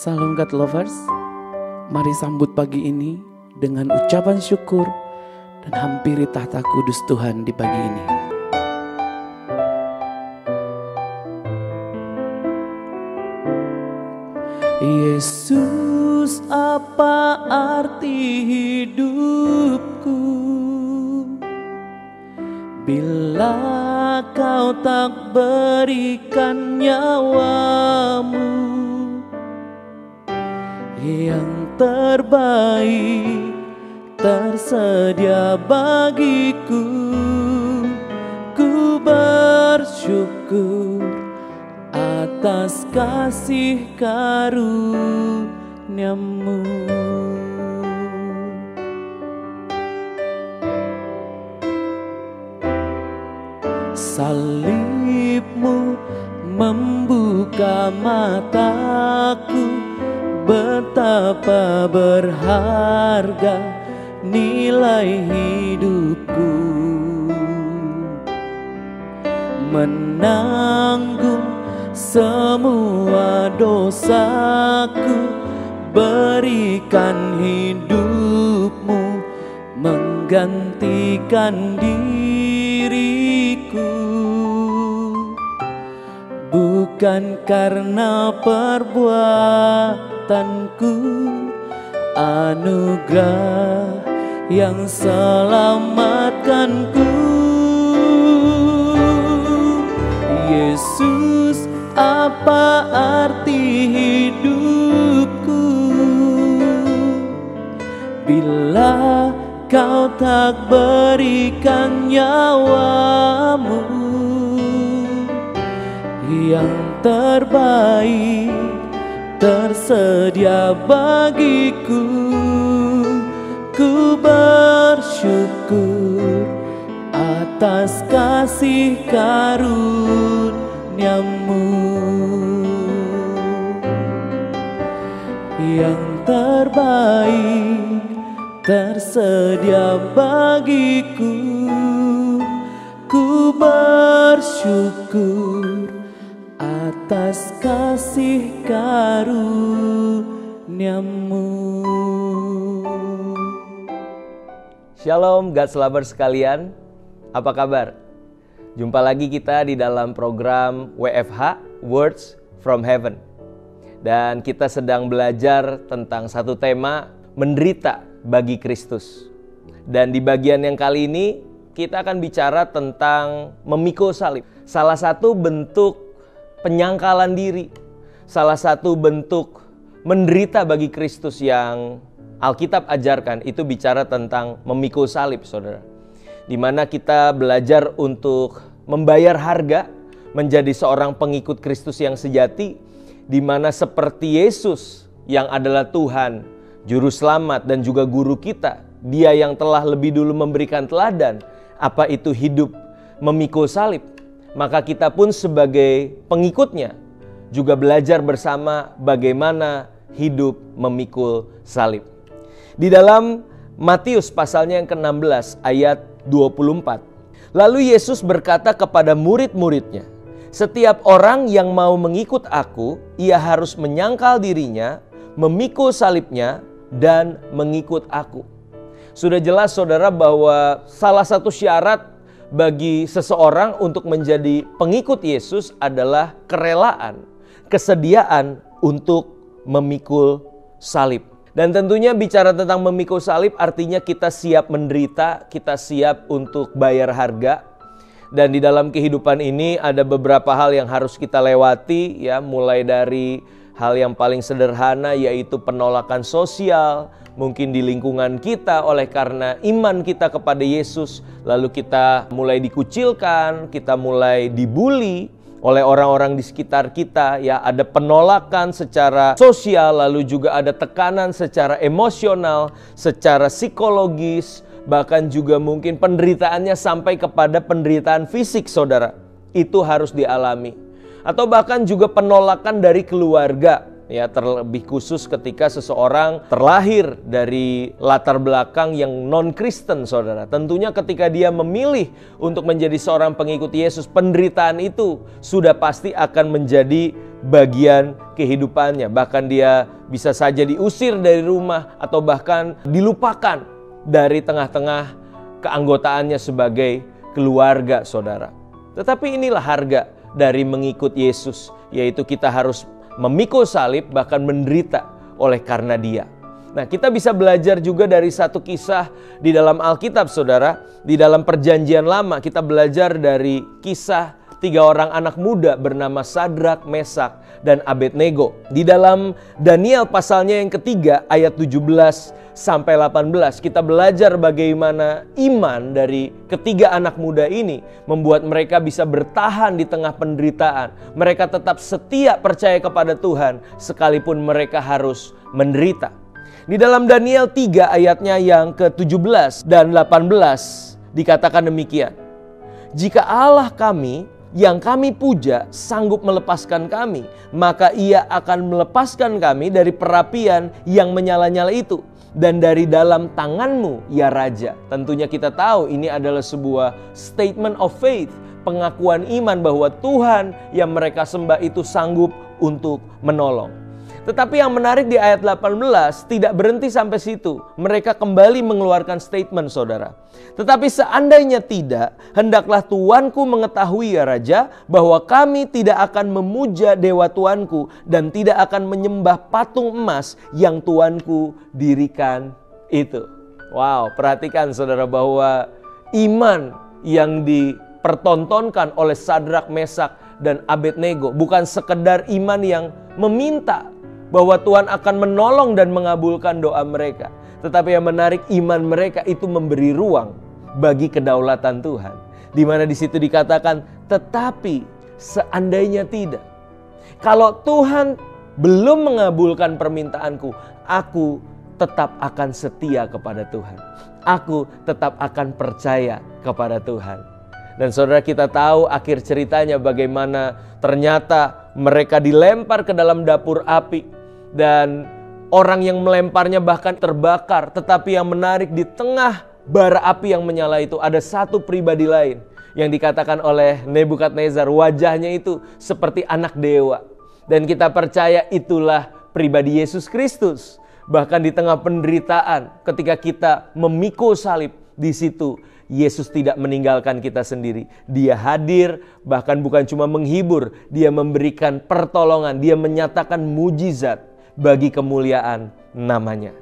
Salam God Lovers, mari sambut pagi ini dengan ucapan syukur dan hampiri tahta kudus Tuhan di pagi ini. Yesus, apa arti hidupku bila kau tak berikan nyawamu yang terbaik tersedia bagiku. Ku bersyukur atas kasih karuniamu. Salibmu membuka mataku, betapa berharga nilai hidupku. Menanggung semua dosaku, berikan hidupmu menggantikan diriku. Bukan karena perbuatanku, anugerah yang selamatkanku. Yesus, apa arti hidupku bila kau tak berikan nyawamu yang terbaik tersedia bagiku. Ku bersyukur atas kasih karuniamu yang terbaik tersedia bagiku. Ku bersyukur atas kasih karuniamu. Shalom God's Lovers sekalian, apa kabar? Jumpa lagi kita di dalam program WFH, Words from Heaven. Dan kita sedang belajar tentang satu tema, menderita bagi Kristus. Dan di bagian yang kali ini, kita akan bicara tentang memikul salib. Salah satu bentuk penyangkalan diri, salah satu bentuk menderita bagi Kristus yang Alkitab ajarkan itu bicara tentang memikul salib, saudara. Di mana kita belajar untuk membayar harga, menjadi seorang pengikut Kristus yang sejati, di mana seperti Yesus yang adalah Tuhan, Juru Selamat dan juga Guru kita, Dia yang telah lebih dulu memberikan teladan, apa itu hidup memikul salib. Maka kita pun sebagai pengikutnya juga belajar bersama bagaimana hidup memikul salib. Di dalam Matius pasalnya yang ke-16 ayat 24. Lalu Yesus berkata kepada murid-muridnya, "Setiap orang yang mau mengikut aku, ia harus menyangkal dirinya, memikul salibnya, dan mengikut aku." Sudah jelas saudara bahwa salah satu syarat bagi seseorang untuk menjadi pengikut Yesus adalah kerelaan, kesediaan untuk memikul salib. Dan tentunya bicara tentang memikul salib artinya kita siap menderita, kita siap untuk bayar harga. Dan di dalam kehidupan ini ada beberapa hal yang harus kita lewati, ya, mulai dari hal yang paling sederhana yaitu penolakan sosial, mungkin di lingkungan kita oleh karena iman kita kepada Yesus, lalu kita mulai dikucilkan, kita mulai dibully oleh orang-orang di sekitar kita, ya, ada penolakan secara sosial, lalu juga ada tekanan secara emosional, secara psikologis, bahkan juga mungkin penderitaannya sampai kepada penderitaan fisik, saudara. Itu harus dialami. Atau bahkan juga penolakan dari keluarga, ya, terlebih khusus ketika seseorang terlahir dari latar belakang yang non-Kristen, saudara. Tentunya ketika dia memilih untuk menjadi seorang pengikut Yesus, penderitaan itu sudah pasti akan menjadi bagian kehidupannya. Bahkan dia bisa saja diusir dari rumah atau bahkan dilupakan dari tengah-tengah keanggotaannya sebagai keluarga, saudara. Tetapi inilah harga dari mengikut Yesus, yaitu kita harus memikul salib, bahkan menderita oleh karena Dia. Nah, kita bisa belajar juga dari satu kisah di dalam Alkitab, saudara. Di dalam Perjanjian Lama kita belajar dari kisah 3 orang anak muda bernama Sadrak, Mesak, dan Abednego. Di dalam Daniel pasalnya yang ketiga ayat 17 sampai 18 kita belajar bagaimana iman dari ketiga anak muda ini membuat mereka bisa bertahan di tengah penderitaan. Mereka tetap setia percaya kepada Tuhan sekalipun mereka harus menderita. Di dalam Daniel 3 ayatnya yang ke-17 dan 18 dikatakan demikian. "Jika Allah kami yang kami puja sanggup melepaskan kami, maka Ia akan melepaskan kami dari perapian yang menyala-nyala itu dan dari dalam tanganmu, ya Raja." Tentunya kita tahu ini adalah sebuah statement of faith, pengakuan iman bahwa Tuhan yang mereka sembah itu sanggup untuk menolong. Tetapi yang menarik di ayat 18 tidak berhenti sampai situ. Mereka kembali mengeluarkan statement, saudara. "Tetapi seandainya tidak, hendaklah tuanku mengetahui, ya Raja, bahwa kami tidak akan memuja dewa tuanku dan tidak akan menyembah patung emas yang tuanku dirikan itu." Wow, perhatikan saudara bahwa iman yang dipertontonkan oleh Sadrak, Mesak, dan Abednego bukan sekedar iman yang meminta bahwa Tuhan akan menolong dan mengabulkan doa mereka. Tetapi yang menarik, iman mereka itu memberi ruang bagi kedaulatan Tuhan. Di mana di situ dikatakan, tetapi seandainya tidak. Kalau Tuhan belum mengabulkan permintaanku, aku tetap akan setia kepada Tuhan. Aku tetap akan percaya kepada Tuhan. Dan saudara, kita tahu akhir ceritanya bagaimana ternyata mereka dilempar ke dalam dapur api. Dan orang yang melemparnya bahkan terbakar. Tetapi yang menarik, di tengah bara api yang menyala itu ada satu pribadi lain yang dikatakan oleh Nebukadnezar wajahnya itu seperti anak dewa. Dan kita percaya itulah pribadi Yesus Kristus. Bahkan di tengah penderitaan, ketika kita memikul salib, di situ Yesus tidak meninggalkan kita sendiri. Dia hadir, bahkan bukan cuma menghibur, Dia memberikan pertolongan, Dia menyatakan mujizat bagi kemuliaan namanya.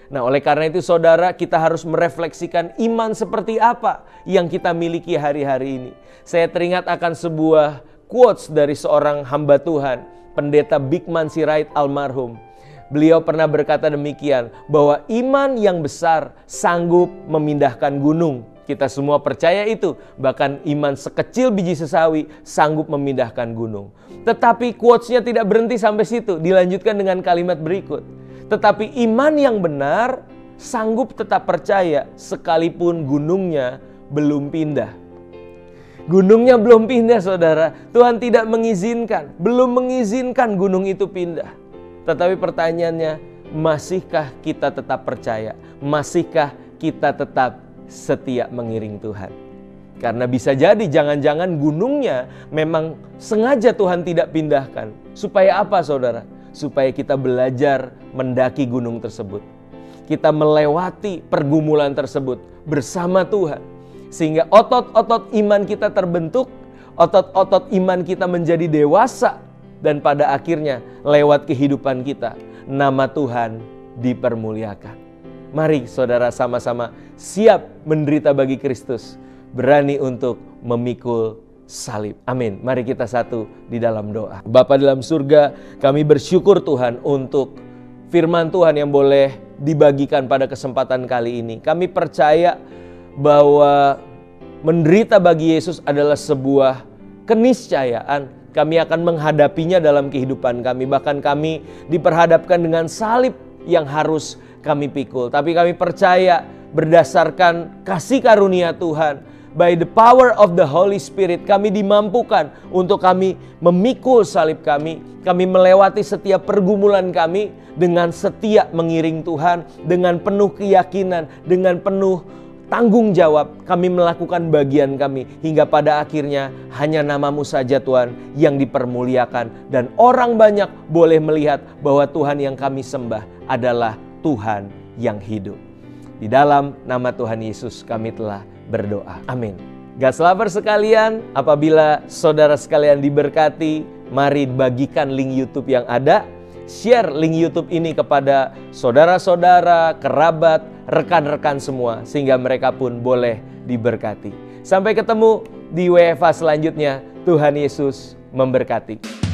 Nah, oleh karena itu saudara, kita harus merefleksikan iman seperti apa yang kita miliki hari-hari ini. Saya teringat akan sebuah quotes dari seorang hamba Tuhan, Pendeta Bigman Sirait almarhum. Beliau pernah berkata demikian, bahwa iman yang besar sanggup memindahkan gunung. Kita semua percaya itu, bahkan iman sekecil biji sesawi sanggup memindahkan gunung. Tetapi quotes-nya tidak berhenti sampai situ, dilanjutkan dengan kalimat berikut. Tetapi iman yang benar sanggup tetap percaya sekalipun gunungnya belum pindah. Gunungnya belum pindah saudara, Tuhan tidak mengizinkan, belum mengizinkan gunung itu pindah. Tetapi pertanyaannya, masihkah kita tetap percaya? Masihkah kita tetap setia mengiring Tuhan? Karena bisa jadi jangan-jangan gunungnya memang sengaja Tuhan tidak pindahkan. Supaya apa saudara? Supaya kita belajar mendaki gunung tersebut. Kita melewati pergumulan tersebut bersama Tuhan. Sehingga otot-otot iman kita terbentuk, otot-otot iman kita menjadi dewasa. Dan pada akhirnya lewat kehidupan kita, nama Tuhan dipermuliakan. Mari saudara sama-sama siap menderita bagi Kristus. Berani untuk memikul salib. Amin. Mari kita satu di dalam doa. Bapa dalam surga, kami bersyukur Tuhan untuk firman Tuhan yang boleh dibagikan pada kesempatan kali ini. Kami percaya bahwa menderita bagi Yesus adalah sebuah keniscayaan. Kami akan menghadapinya dalam kehidupan kami. Bahkan kami diperhadapkan dengan salib yang harus kami pikul. Tapi kami percaya berdasarkan kasih karunia Tuhan, by the power of the Holy Spirit, kami dimampukan untuk kami memikul salib kami. Kami melewati setiap pergumulan kami dengan setia mengiring Tuhan, dengan penuh keyakinan, dengan penuh tanggung jawab. Kami melakukan bagian kami hingga pada akhirnya hanya nama-Mu saja Tuhan yang dipermuliakan. Dan orang banyak boleh melihat bahwa Tuhan yang kami sembah adalah Tuhan yang hidup. Di dalam nama Tuhan Yesus kami telah berdoa. Amin. God's lover sekalian, apabila saudara sekalian diberkati, mari bagikan link YouTube yang ada. Share link YouTube ini kepada saudara-saudara, kerabat, rekan-rekan semua, sehingga mereka pun boleh diberkati. Sampai ketemu di WFH selanjutnya. Tuhan Yesus memberkati.